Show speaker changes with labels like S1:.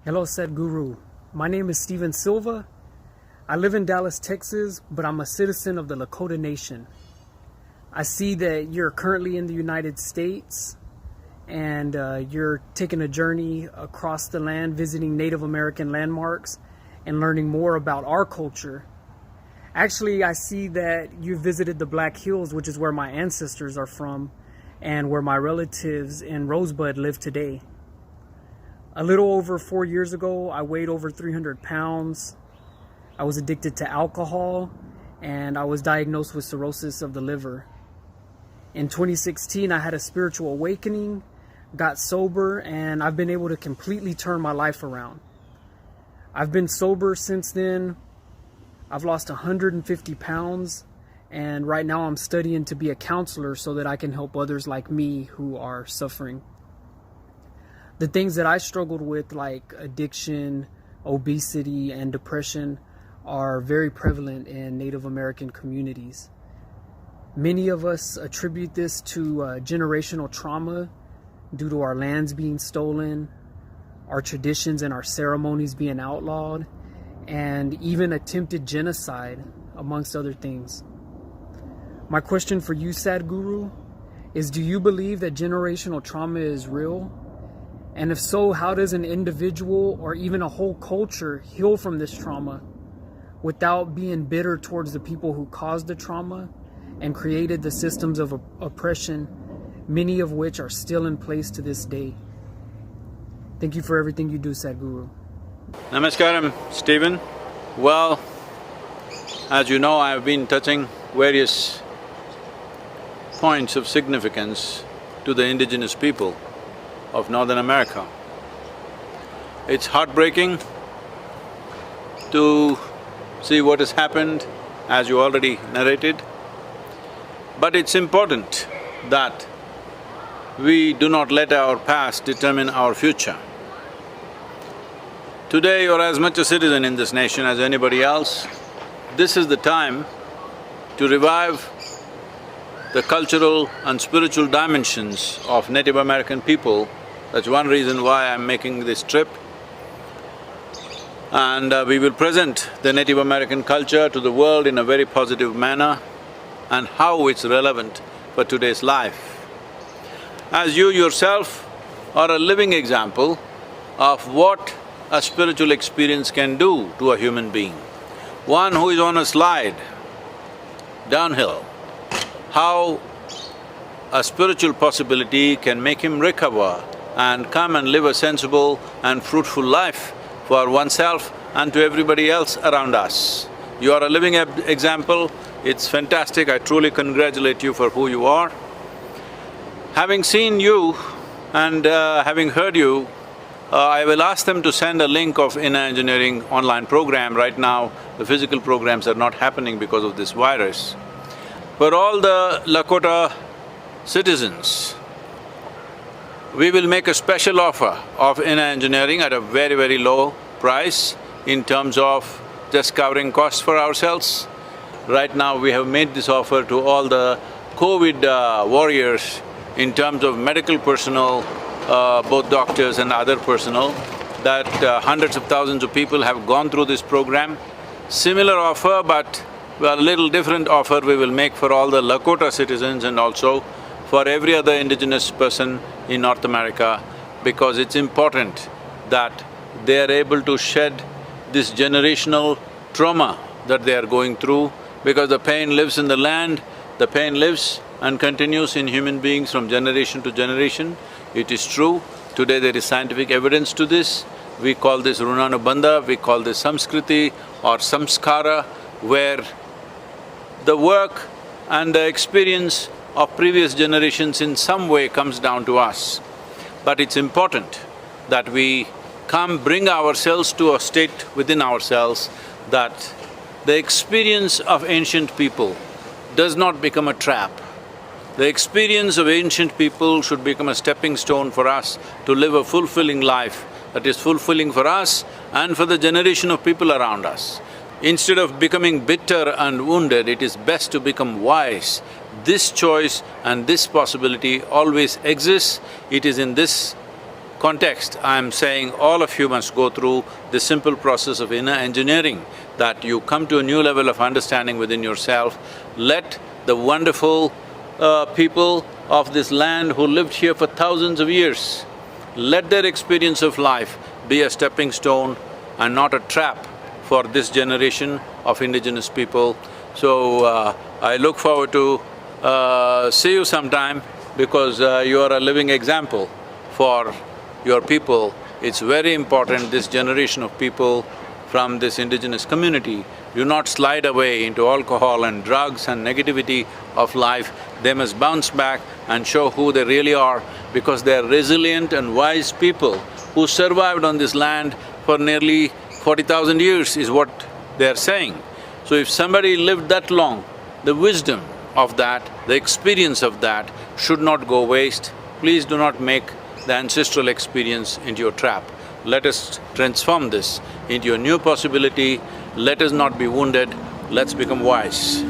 S1: Hello, Sadhguru. My name is Steven Silva. I live in Dallas, Texas, but I'm a citizen of the Lakota Nation. I see that you're currently in the United States and you're taking a journey across the land, visiting Native American landmarks and learning more about our culture. Actually, I see that you visited the Black Hills, which is where my ancestors are from and where my relatives in Rosebud live today. A little over 4 years ago, I weighed over 300 pounds. I was addicted to alcohol, and I was diagnosed with cirrhosis of the liver. In 2016, I had a spiritual awakening, got sober, and I've been able to completely turn my life around. I've been sober since then. I've lost 150 pounds, and right now I'm studying to be a counselor so that I can help others like me who are suffering. The things that I struggled with, like addiction, obesity, and depression, are very prevalent in Native American communities. Many of us attribute this to generational trauma due to our lands being stolen, our traditions and our ceremonies being outlawed, and even attempted genocide, amongst other things. My question for you, Sadhguru, is do you believe that generational trauma is real? And if so, how does an individual or even a whole culture heal from this trauma without being bitter towards the people who caused the trauma and created the systems of oppression, many of which are still in place to this day? Thank you for everything you do, Sadhguru.
S2: Namaskaram, Stephen. Well, as you know, I've been touching various points of significance to the indigenous people of Northern America. It's heartbreaking to see what has happened, as you already narrated, but it's important that we do not let our past determine our future. Today you're as much a citizen in this nation as anybody else. This is the time to revive the cultural and spiritual dimensions of Native American people. That's one reason why I'm making this trip. And we will present the Native American culture to the world in a very positive manner and how it's relevant for today's life. As you yourself are a living example of what a spiritual experience can do to a human being. One who is on a slide downhill, how a spiritual possibility can make him recover and come and live a sensible and fruitful life for oneself and to everybody else around us. You are a living example, it's fantastic, I truly congratulate you for who you are. Having seen you and having heard you, I will ask them to send a link of inner engineering online program. Right now, the physical programs are not happening because of this virus. For all the Lakota citizens, we will make a special offer of inner engineering at a very, very low price in terms of just covering costs for ourselves. Right now, we have made this offer to all the COVID warriors in terms of medical personnel, both doctors and other personnel, that hundreds of thousands of people have gone through this program. Similar offer, but a little different offer we will make for all the Lakota citizens and also for every other indigenous person in North America, because it's important that they are able to shed this generational trauma that they are going through, because the pain lives in the land, the pain lives and continues in human beings from generation to generation. It is true, today there is scientific evidence to this. We call this Runanubandha, we call this Samskriti or Samskara, where the work and the experience of previous generations in some way comes down to us. But it's important that we bring ourselves to a state within ourselves that the experience of ancient people does not become a trap. The experience of ancient people should become a stepping stone for us to live a fulfilling life that is fulfilling for us and for the generation of people around us. Instead of becoming bitter and wounded, it is best to become wise. This choice and this possibility always exists. It is in this context, I'm saying all of you must go through this simple process of inner engineering, that you come to a new level of understanding within yourself. Let the wonderful people of this land who lived here for thousands of years, let their experience of life be a stepping stone and not a trap for this generation of indigenous people. So, I look forward to see you sometime, because you are a living example for your people. It's very important this generation of people from this indigenous community do not slide away into alcohol and drugs and negativity of life. They must bounce back and show who they really are, because they are resilient and wise people who survived on this land for nearly 40,000 years is what they are saying. So if somebody lived that long, the wisdom of that, the experience of that should not go waste. Please do not make the ancestral experience into a trap. Let us transform this into a new possibility. Let us not be wounded, let's become wise.